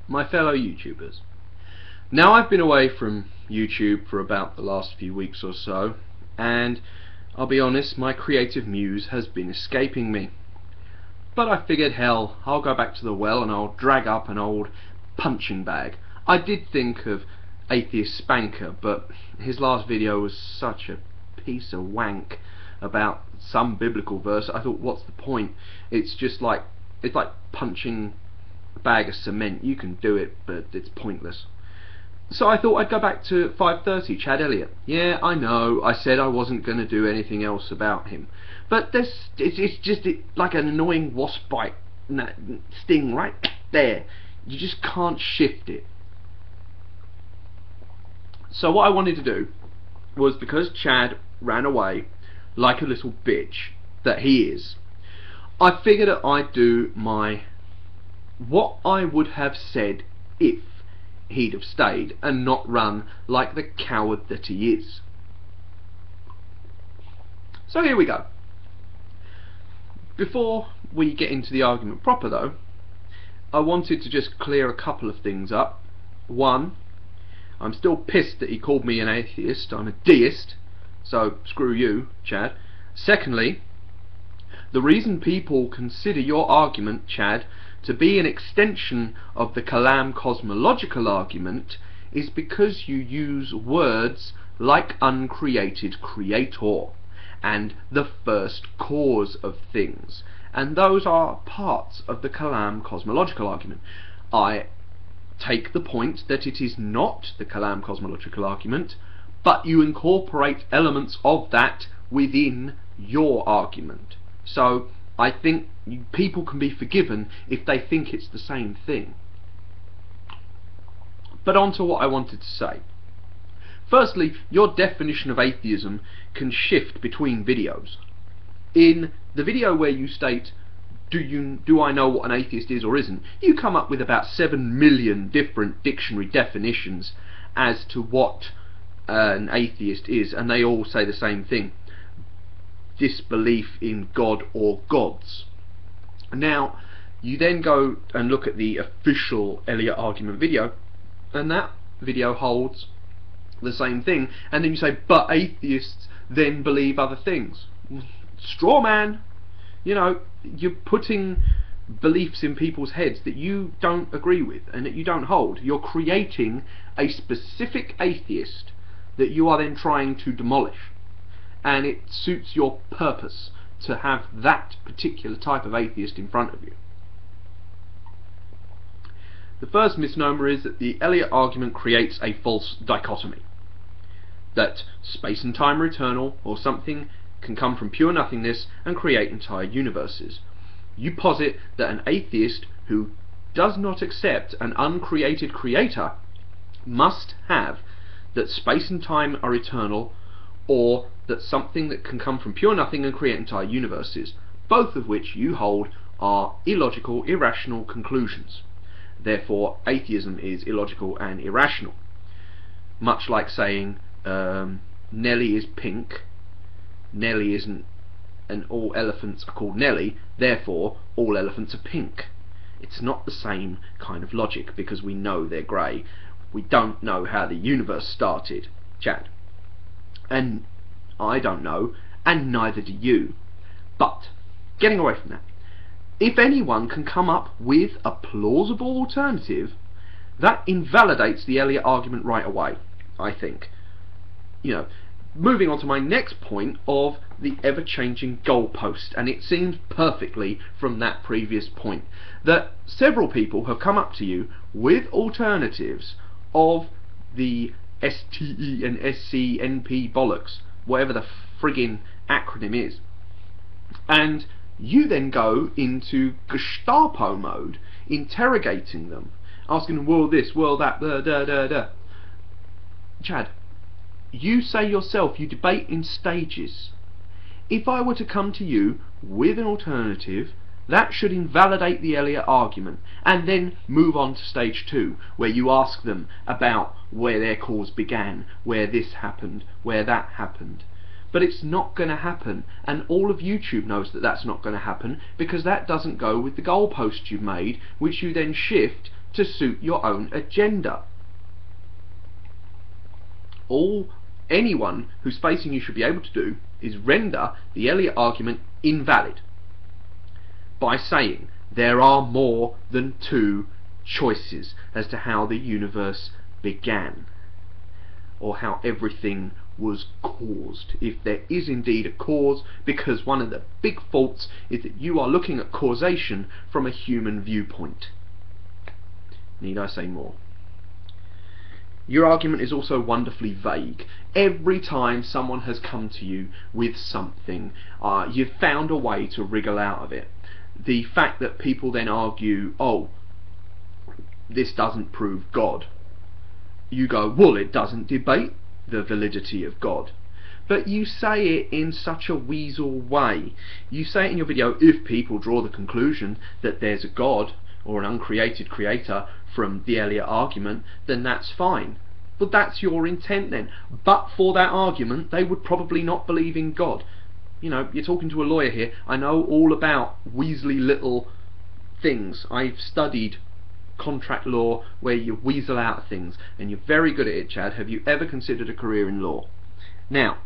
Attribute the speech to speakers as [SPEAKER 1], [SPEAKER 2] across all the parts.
[SPEAKER 1] my fellow YouTubers. Now I've been away from YouTube for about the last few weeks or so, and I'll be honest, my creative muse has been escaping me. But I figured, hell, I'll go back to the well and I'll drag up an old punching bag. I did think of Atheist Spanker, but his last video was such a piece of wank about some biblical verse. I thought, what's the point? It's like punching a bag of cement. You can do it, but it's pointless. So I thought I'd go back to 530 Chad Elliott. Yeah, I know, I said I wasn't going to do anything else about him, but it's just like an annoying wasp bite, sting right there. You just can't shift it. So what I wanted to do was, because Chad ran away like a little bitch that he is, I figured that I'd do what I would have said if he'd have stayed and not run like the coward that he is. So here we go. Before we get into the argument proper though, I wanted to just clear a couple of things up. One, I'm still pissed that he called me an atheist. I'm a deist, so screw you, Chad. Secondly, the reason people consider your argument, Chad, to be an extension of the Kalam cosmological argument is because you use words like uncreated creator and the first cause of things, and those are parts of the Kalam cosmological argument. I take the point that it is not the Kalam cosmological argument, but you incorporate elements of that within your argument. So I think people can be forgiven if they think it's the same thing. But on to what I wanted to say. Firstly, your definition of atheism can shift between videos. In the video where you state, do I know what an atheist is or isn't, you come up with about 7 million different dictionary definitions as to what an atheist is, and they all say the same thing: disbelief in God or gods. Now you then go and look at the official Elliott Argument video, and that video holds the same thing, and then you say, but atheists then believe other things. Straw man. You know, you're putting beliefs in people's heads that you don't agree with and that you don't hold. You're creating a specific atheist that you are then trying to demolish, and it suits your purpose to have that particular type of atheist in front of you. The first misnomer is that the Elliott argument creates a false dichotomy, that space and time are eternal, or something can come from pure nothingness and create entire universes. You posit that an atheist who does not accept an uncreated creator must have that space and time are eternal, or that something that can come from pure nothing and create entire universes, both of which you hold are illogical, irrational conclusions. Therefore, atheism is illogical and irrational. Much like saying Nelly is pink, Nelly isn't, and all elephants are called Nelly, therefore all elephants are pink. It's not the same kind of logic, because we know they're grey. We don't know how the universe started, Chad. And I don't know, and neither do you. But, getting away from that, if anyone can come up with a plausible alternative, that invalidates the Elliott argument right away, I think. You know, moving on to my next point of the ever-changing goalpost, and it seems perfectly from that previous point that several people have come up to you with alternatives of the STE and SCNP bollocks, whatever the friggin' acronym is, and you then go into Gestapo mode, interrogating them, asking them, well this, well that, da. Chad, you say yourself you debate in stages. If I were to come to you with an alternative, that should invalidate the Elliott argument, and then move on to stage 2, where you ask them about where their cause began, where this happened, where that happened. But it's not going to happen, and all of YouTube knows that that's not going to happen, because that doesn't go with the goalpost you've made, which you then shift to suit your own agenda. All anyone who's facing you should be able to do is render the Elliott argument invalid by saying there are more than two choices as to how the universe began, or how everything was caused, if there is indeed a cause, because one of the big faults is that you are looking at causation from a human viewpoint. Need I say more? Your argument is also wonderfully vague. Every time someone has come to you with something, you've found a way to wriggle out of it. The fact that people then argue, oh, this doesn't prove God. You go, well, it doesn't debate the validity of God. But you say it in such a weasel way. You say it in your video, if people draw the conclusion that there's a God or an uncreated creator from the Elliott argument, then that's fine. But that's your intent then. But for that argument, they would probably not believe in God. You know, you're talking to a lawyer here. I know all about weaselly little things. I've studied contract law where you weasel out things, and you're very good at it, Chad. Have you ever considered a career in law? Now,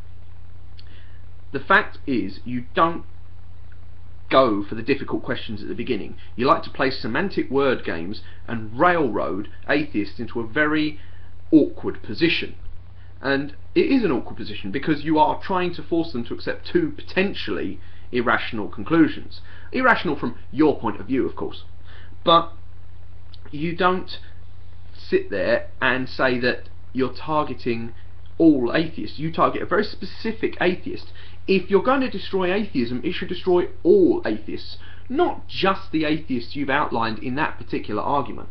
[SPEAKER 1] the fact is, you don't go for the difficult questions at the beginning. You like to play semantic word games and railroad atheists into a very awkward position. And it is an awkward position because you are trying to force them to accept two potentially irrational conclusions. Irrational from your point of view, of course. But you don't sit there and say that you're targeting all atheists. You target a very specific atheist. If you're going to destroy atheism, it should destroy all atheists, not just the atheists you've outlined in that particular argument.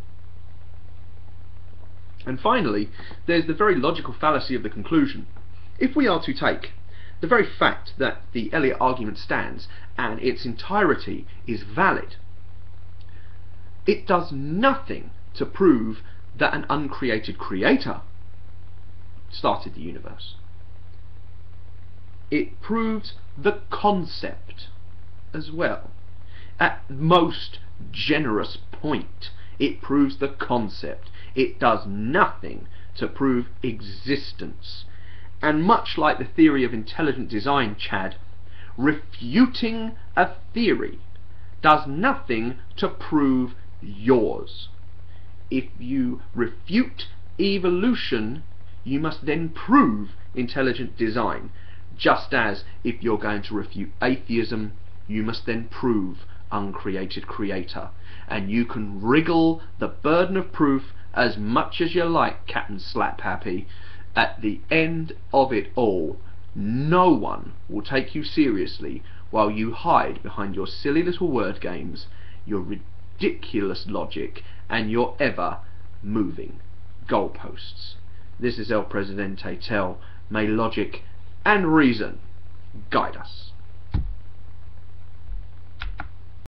[SPEAKER 1] And finally, there's the very logical fallacy of the conclusion. If we are to take the very fact that the Elliott argument stands and its entirety is valid, it does nothing to prove that an uncreated creator started the universe. It proves the concept as well. At most generous point, it proves the concept. It does nothing to prove existence. And much like the theory of intelligent design, Chad, refuting a theory does nothing to prove yours. If you refute evolution, you must then prove intelligent design. Just as if you're going to refute atheism, you must then prove uncreated creator. And you can wriggle the burden of proof as much as you like, Captain Slap Happy. At the end of it all, no one will take you seriously while you hide behind your silly little word games, your ridiculous logic, and your ever moving goalposts. This is ElPresidenteTel. May logic and reason guide us.